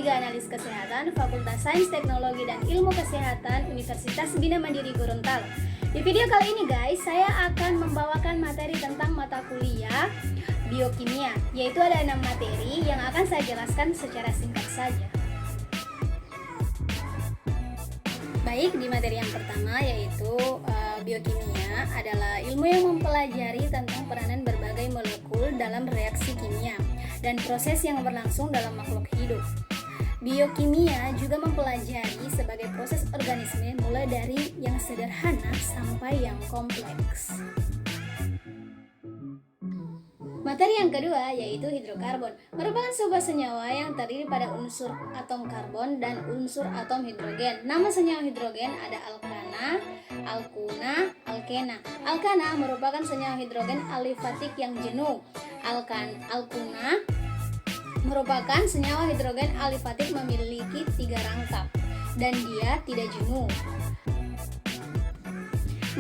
Analis Kesehatan, Fakultas Sains Teknologi dan Ilmu Kesehatan, Universitas Bina Mandiri Gorontalo. Di video kali ini guys, saya akan membawakan materi tentang mata kuliah biokimia, yaitu ada 6 materi yang akan saya jelaskan secara singkat saja. Baik, di materi yang pertama yaitu biokimia adalah ilmu yang mempelajari tentang peranan berbagai molekul dalam reaksi kimia dan proses yang berlangsung dalam makhluk hidup. Biokimia juga mempelajari sebagai proses organisme mulai dari yang sederhana sampai yang kompleks. Materi yang kedua yaitu hidrokarbon, merupakan sebuah senyawa yang terdiri pada unsur atom karbon dan unsur atom hidrogen. Nama senyawa hidrogen ada alkana, alkuna, alkena. Alkana merupakan senyawa hidrogen alifatik yang jenuh. Alkuna merupakan senyawa hidrogen alifatik memiliki 3 rangkap dan dia tidak jenuh.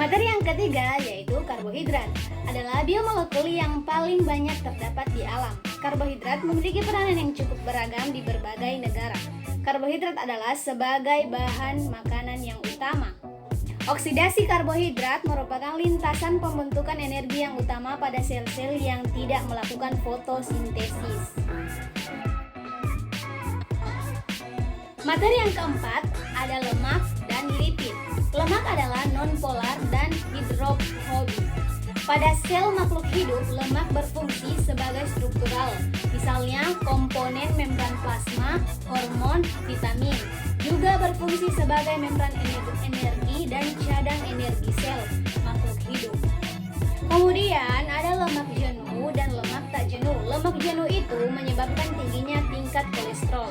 Materi yang ketiga yaitu karbohidrat, adalah biomolekul yang paling banyak terdapat di alam. Karbohidrat memiliki peranan yang cukup beragam di berbagai negara. Karbohidrat adalah sebagai bahan makanan yang utama. Oksidasi karbohidrat merupakan lintasan pembentukan energi yang utama pada sel-sel yang tidak melakukan fotosintesis. Materi yang keempat ada lemak dan lipid. Lemak adalah nonpolar dan hidrofobik. Pada sel makhluk hidup, lemak berfungsi sebagai struktural, misalnya komponen membran plasma, hormon, vitamin. Juga berfungsi sebagai membran energi dan cadang energi sel makhluk hidup. Kemudian ada lemak jenuh dan lemak tak jenuh. Lemak jenuh itu menyebabkan tingginya tingkat kolesterol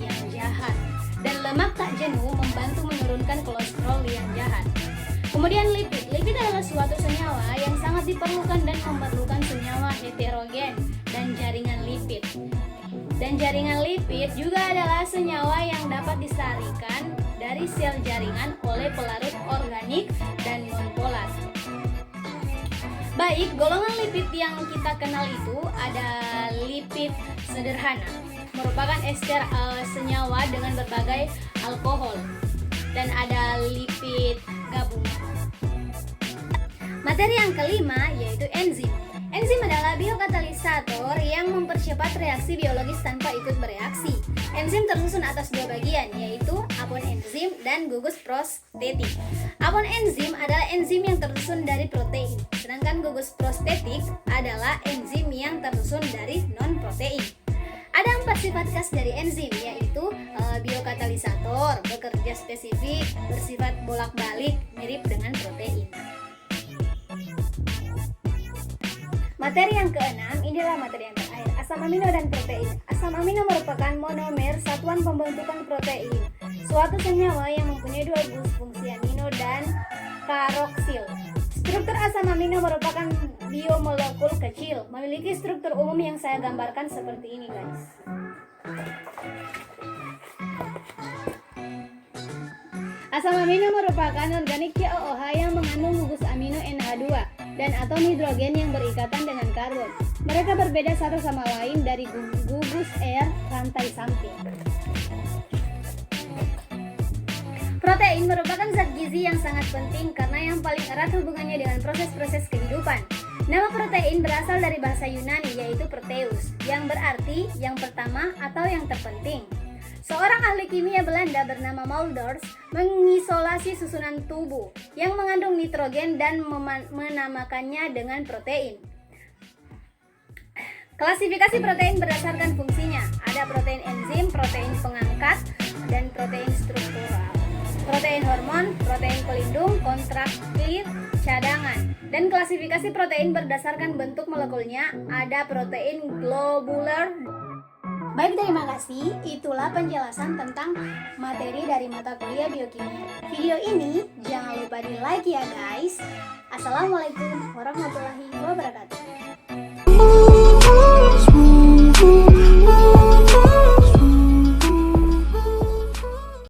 yang jahat, dan lemak tak jenuh membantu menurunkan kolesterol yang jahat. Kemudian lipid. Lipid adalah suatu senyawa yang sangat diperlukan dan memerlukan senyawa heterogen dan jaringan lipid. Dan jaringan lipid juga adalah senyawa yang dapat disarikan dari sel jaringan oleh pelarut organik dan nonpolar. Baik, golongan lipid yang kita kenal itu ada lipid sederhana, merupakan ester senyawa dengan berbagai alkohol, dan ada lipid gabungan. Materi yang kelima yaitu enzim. Enzim adalah biokatalisator yang mempercepat reaksi biologis tanpa ikut bereaksi. Enzim tersusun atas 2 bagian, yaitu apon enzim dan gugus prostetik. Apon enzim adalah enzim yang tersusun dari protein, sedangkan gugus prostetik adalah enzim yang tersusun dari non-protein. Ada 4 sifat khas dari enzim, yaitu biokatalisator, bekerja spesifik, bersifat bolak-balik, mirip dengan protein. Materi yang keenam, inilah materi yang terakhir, asam amino dan protein. Asam amino merupakan monomer satuan pembentukan protein, suatu senyawa yang mempunyai 2 fungsi amino dan karoksil. Struktur asam amino merupakan biomolekul kecil, memiliki struktur umum yang saya gambarkan seperti ini guys. Asam amino merupakan organik COOH yang mengandung gugus amino NH2 dan atom hidrogen yang berikatan dengan karbon. Mereka berbeda satu sama lain dari gugus R rantai samping. Protein merupakan zat gizi yang sangat penting karena yang paling erat hubungannya dengan proses-proses kehidupan. Nama protein berasal dari bahasa Yunani yaitu proteus, yang berarti yang pertama atau yang terpenting. Seorang ahli kimia Belanda bernama Mulders mengisolasi susunan tubuh yang mengandung nitrogen dan menamakannya dengan protein. Klasifikasi protein berdasarkan fungsinya. Ada protein enzim, protein pengangkat, dan protein struktural. Protein hormon, protein pelindung, kontraktil, cadangan. Dan klasifikasi protein berdasarkan bentuk molekulnya. Ada protein globular. Baik, terima kasih. Itulah penjelasan tentang materi dari mata kuliah biokimia. Video ini jangan lupa di like ya guys. Assalamualaikum warahmatullahi wabarakatuh.